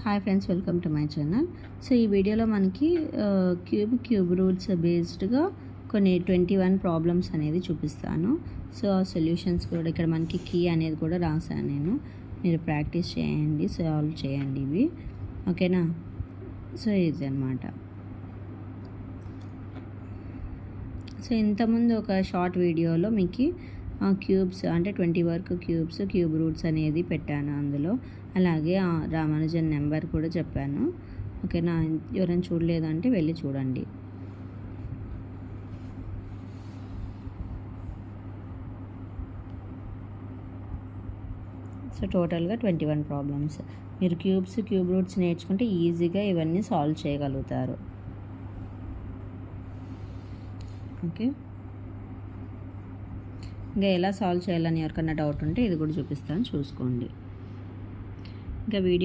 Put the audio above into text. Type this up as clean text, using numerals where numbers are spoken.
Hi friends, welcome to my channel. So ఈ వీడియోలో మనకి క్యూబ్ రూట్స్ బేస్డ్గా కొన్ని 21 ప్రాబ్లమ్స్ అనేది చూపిస్తాను. సో ఆ సొల్యూషన్స్ కూడా ఇక్కడ మనకి కీ అనేది కూడా రాశాను నేను. మీరు ప్రాక్టీస్ చేయండి, సాల్వ్ చేయండి ఇవి, ఓకేనా. సో ఇది అనమాట. సో ఇంతకుముందు ఒక షార్ట్ వీడియోలో మీకు క్యూబ్స్ అంటే 20 వరకు క్యూబ్ రూట్స్ అనేది పెట్టాను అందులో. అలాగే రామానుజన్ నెంబర్ కూడా చెప్పాను, ఓకేనా. ఎవరైనా చూడలేదంటే వెళ్ళి చూడండి. సో టోటల్గా 21 ప్రాబ్లమ్స్. మీరు క్యూబ్ రూట్స్ నేర్చుకుంటే ఈజీగా ఇవన్నీ సాల్వ్ చేయగలుగుతారు. ఓకే, ఇంకా ఎలా సాల్వ్ చేయాలని ఎవరికన్నా డౌట్ ఉంటే ఇది కూడా చూపిస్తాను, చూసుకోండి. ఇంకా వీడియో